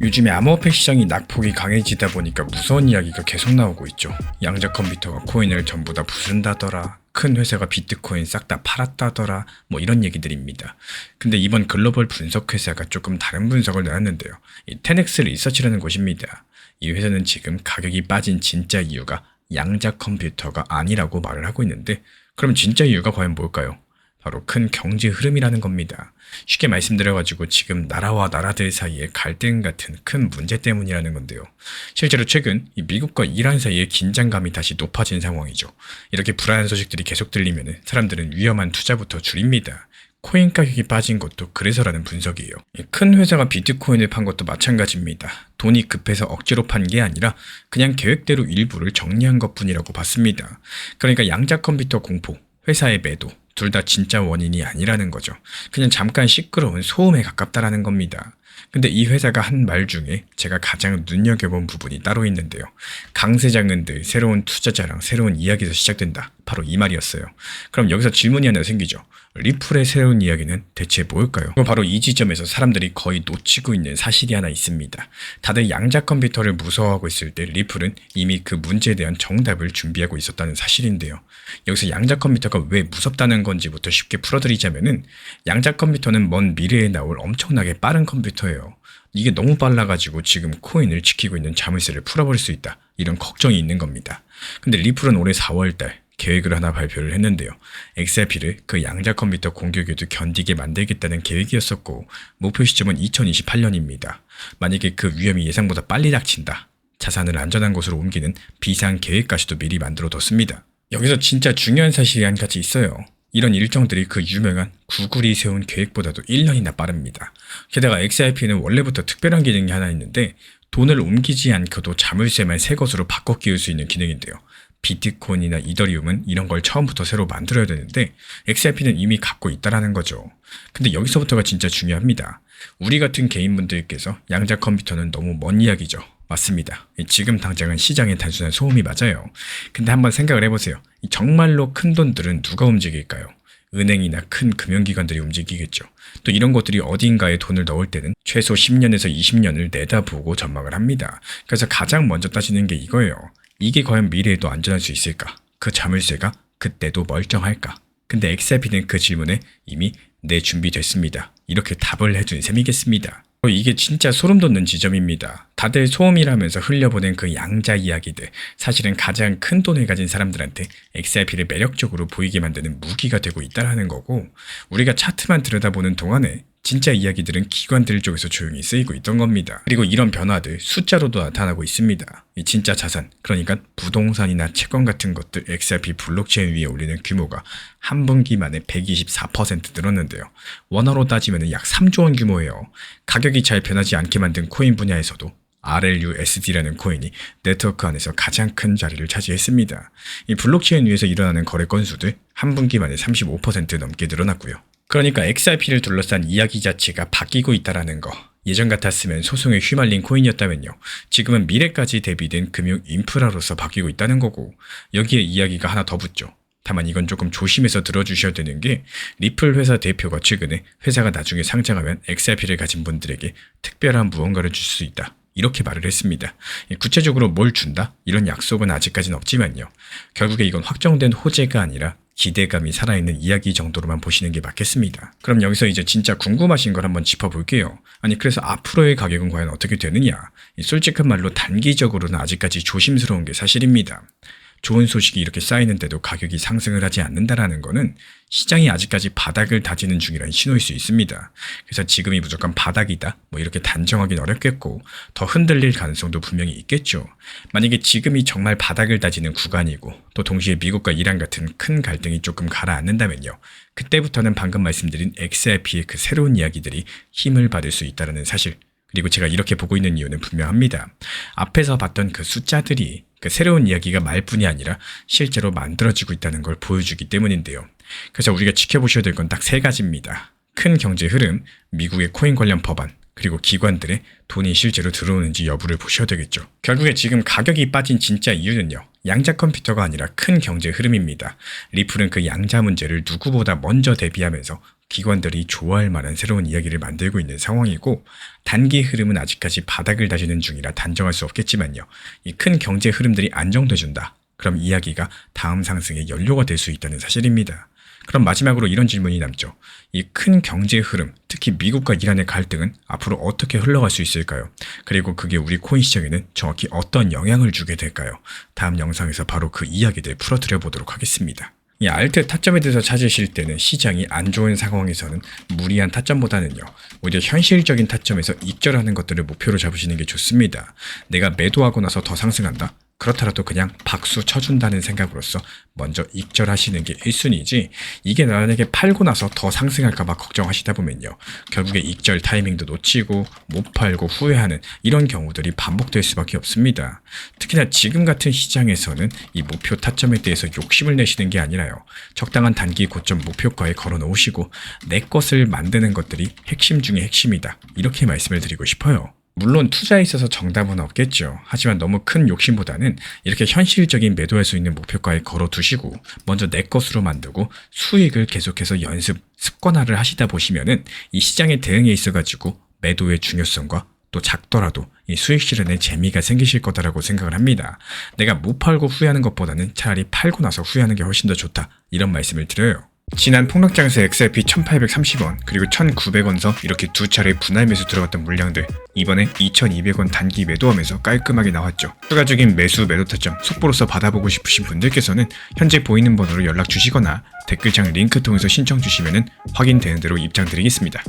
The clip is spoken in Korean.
요즘에 암호화폐 시장이 낙폭이 강해지다 보니까 무서운 이야기가 계속 나오고 있죠. 양자 컴퓨터가 코인을 전부 다 부순다더라. 큰 회사가 비트코인 싹 다 팔았다더라. 뭐 이런 얘기들입니다. 근데 이번 글로벌 분석 회사가 조금 다른 분석을 내놨는데요. 이 테넥스 리서치라는 곳입니다. 이 회사는 지금 가격이 빠진 진짜 이유가 양자 컴퓨터가 아니라고 말을 하고 있는데, 그럼 진짜 이유가 과연 뭘까요? 바로 큰 경제 흐름이라는 겁니다. 쉽게 말씀드려가지고 지금 나라와 나라들 사이의 갈등 같은 큰 문제 때문이라는 건데요. 실제로 최근 이 미국과 이란 사이의 긴장감이 다시 높아진 상황이죠. 이렇게 불안한 소식들이 계속 들리면 사람들은 위험한 투자부터 줄입니다. 코인 가격이 빠진 것도 그래서라는 분석이에요. 큰 회사가 비트코인을 판 것도 마찬가지입니다. 돈이 급해서 억지로 판 게 아니라 그냥 계획대로 일부를 정리한 것뿐이라고 봤습니다. 그러니까 양자 컴퓨터 공포, 회사의 매도, 둘 다 진짜 원인이 아니라는 거죠. 그냥 잠깐 시끄러운 소음에 가깝다라는 겁니다. 근데 이 회사가 한 말 중에 제가 가장 눈여겨본 부분이 따로 있는데요. 강세장은 늘 새로운 투자자랑 새로운 이야기에서 시작된다. 바로 이 말이었어요. 그럼 여기서 질문이 하나 생기죠. 리플의 새로운 이야기는 대체 뭘까요? 바로 이 지점에서 사람들이 거의 놓치고 있는 사실이 하나 있습니다. 다들 양자 컴퓨터를 무서워하고 있을 때 리플은 이미 그 문제에 대한 정답을 준비하고 있었다는 사실인데요. 여기서 양자 컴퓨터가 왜 무섭다는 건지부터 쉽게 풀어드리자면은, 양자 컴퓨터는 먼 미래에 나올 엄청나게 빠른 컴퓨터예요. 이게 너무 빨라가지고 지금 코인을 지키고 있는 자물쇠를 풀어버릴 수 있다, 이런 걱정이 있는 겁니다. 근데 리플은 올해 4월달 계획을 하나 발표를 했는데요. XRP를 그 양자 컴퓨터 공격에도 견디게 만들겠다는 계획이었었고, 목표 시점은 2028년입니다. 만약에 그 위험이 예상보다 빨리 닥친다, 자산을 안전한 곳으로 옮기는 비상 계획까지도 미리 만들어뒀습니다. 여기서 진짜 중요한 사실이 한 가지 있어요. 이런 일정들이 그 유명한 구글이 세운 계획보다도 1년이나 빠릅니다. 게다가 XRP는 원래부터 특별한 기능이 하나 있는데, 돈을 옮기지 않고도 자물쇠만 새 것으로 바꿔 끼울 수 있는 기능인데요. 비트코인이나 이더리움은 이런 걸 처음부터 새로 만들어야 되는데 XRP는 이미 갖고 있다라는 거죠. 근데 여기서부터가 진짜 중요합니다. 우리 같은 개인분들께서 양자 컴퓨터는 너무 먼 이야기죠. 맞습니다. 지금 당장은 시장의 단순한 소음이 맞아요. 근데 한번 생각을 해보세요. 정말로 큰 돈들은 누가 움직일까요? 은행이나 큰 금융기관들이 움직이겠죠. 또 이런 것들이 어딘가에 돈을 넣을 때는 최소 10년에서 20년을 내다보고 전망을 합니다. 그래서 가장 먼저 따지는 게 이거예요. 이게 과연 미래에도 안전할 수 있을까? 그 자물쇠가 그때도 멀쩡할까? 근데 XRP는 그 질문에 이미 네, 준비됐습니다, 이렇게 답을 해준 셈이겠습니다. 이게 진짜 소름 돋는 지점입니다. 다들 소음이라면서 흘려보낸 그 양자 이야기들, 사실은 가장 큰 돈을 가진 사람들한테 XRP를 매력적으로 보이게 만드는 무기가 되고 있다는 거고, 우리가 차트만 들여다보는 동안에 진짜 이야기들은 기관들 쪽에서 조용히 쓰이고 있던 겁니다. 그리고 이런 변화들 숫자로도 나타나고 있습니다. 이 진짜 자산, 그러니까 부동산이나 채권 같은 것들 XRP 블록체인 위에 올리는 규모가 한 분기 만에 124% 늘었는데요. 원화로 따지면 약 3조 원 규모예요. 가격이 잘 변하지 않게 만든 코인 분야에서도 RLUSD라는 코인이 네트워크 안에서 가장 큰 자리를 차지했습니다. 이 블록체인 위에서 일어나는 거래 건수들 한 분기 만에 35% 넘게 늘어났고요. 그러니까 XRP를 둘러싼 이야기 자체가 바뀌고 있다라는 거. 예전 같았으면 소송에 휘말린 코인이었다면요, 지금은 미래까지 대비된 금융 인프라로서 바뀌고 있다는 거고, 여기에 이야기가 하나 더 붙죠. 다만 이건 조금 조심해서 들어주셔야 되는 게, 리플 회사 대표가 최근에 회사가 나중에 상장하면 XRP를 가진 분들에게 특별한 무언가를 줄 수 있다, 이렇게 말을 했습니다. 구체적으로 뭘 준다? 이런 약속은 아직까지는 없지만요, 결국에 이건 확정된 호재가 아니라 기대감이 살아있는 이야기 정도로만 보시는 게 맞겠습니다. 그럼 여기서 이제 진짜 궁금하신 걸 한번 짚어볼게요. 아니, 그래서 앞으로의 가격은 과연 어떻게 되느냐? 솔직한 말로 단기적으로는 아직까지 조심스러운 게 사실입니다. 좋은 소식이 이렇게 쌓이는데도 가격이 상승을 하지 않는다라는 거는 시장이 아직까지 바닥을 다지는 중이라는 신호일 수 있습니다. 그래서 지금이 무조건 바닥이다, 뭐 이렇게 단정하기는 어렵겠고, 더 흔들릴 가능성도 분명히 있겠죠. 만약에 지금이 정말 바닥을 다지는 구간이고, 또 동시에 미국과 이란 같은 큰 갈등이 조금 가라앉는다면요, 그때부터는 방금 말씀드린 XRP의 그 새로운 이야기들이 힘을 받을 수 있다는 사실, 그리고 제가 이렇게 보고 있는 이유는 분명합니다. 앞에서 봤던 그 숫자들이 그 새로운 이야기가 말뿐이 아니라 실제로 만들어지고 있다는 걸 보여주기 때문인데요. 그래서 우리가 지켜보셔야 될 건 딱 세 가지입니다. 큰 경제 흐름, 미국의 코인 관련 법안, 그리고 기관들의 돈이 실제로 들어오는지 여부를 보셔야 되겠죠. 결국에 지금 가격이 빠진 진짜 이유는요, 양자 컴퓨터가 아니라 큰 경제 흐름입니다. 리플은 그 양자 문제를 누구보다 먼저 대비하면서 기관들이 좋아할 만한 새로운 이야기를 만들고 있는 상황이고, 단기 흐름은 아직까지 바닥을 다지는 중이라 단정할 수 없겠지만요. 이 큰 경제 흐름들이 안정돼준다. 그럼 이야기가 다음 상승의 연료가 될 수 있다는 사실입니다. 그럼 마지막으로 이런 질문이 남죠. 이 큰 경제 흐름, 특히 미국과 이란의 갈등은 앞으로 어떻게 흘러갈 수 있을까요? 그리고 그게 우리 코인 시장에는 정확히 어떤 영향을 주게 될까요? 다음 영상에서 바로 그 이야기들 풀어드려 보도록 하겠습니다. 이 알트 타점에 대해서 찾으실 때는 시장이 안 좋은 상황에서는 무리한 타점보다는요, 오히려 현실적인 타점에서 익절하는 것들을 목표로 잡으시는 게 좋습니다. 내가 매도하고 나서 더 상승한다? 그렇더라도 그냥 박수 쳐준다는 생각으로서 먼저 익절하시는 게 1순위지, 이게 만약에 팔고 나서 더 상승할까봐 걱정하시다 보면요, 결국에 익절 타이밍도 놓치고 못 팔고 후회하는 이런 경우들이 반복될 수밖에 없습니다. 특히나 지금 같은 시장에서는 이 목표 타점에 대해서 욕심을 내시는 게 아니라요, 적당한 단기 고점 목표가에 걸어 놓으시고 내 것을 만드는 것들이 핵심 중의 핵심이다, 이렇게 말씀을 드리고 싶어요. 물론 투자에 있어서 정답은 없겠죠. 하지만 너무 큰 욕심보다는 이렇게 현실적인 매도할 수 있는 목표가에 걸어두시고 먼저 내 것으로 만들고 수익을 계속해서 연습, 습관화를 하시다 보시면은 이 시장의 대응에 있어가지고 매도의 중요성과 또 작더라도 이 수익 실현에 재미가 생기실 거다라고 생각을 합니다. 내가 못 팔고 후회하는 것보다는 차라리 팔고 나서 후회하는 게 훨씬 더 좋다, 이런 말씀을 드려요. 지난 폭락장에서 XRP 1830원 그리고 1900원서 이렇게 두 차례 분할 매수 들어갔던 물량들, 이번에 2200원 단기 매도하면서 깔끔하게 나왔죠. 추가적인 매수 매도 타점 속보로서 받아보고 싶으신 분들께서는 현재 보이는 번호로 연락 주시거나 댓글창 링크 통해서 신청 주시면 확인되는 대로 입장 드리겠습니다.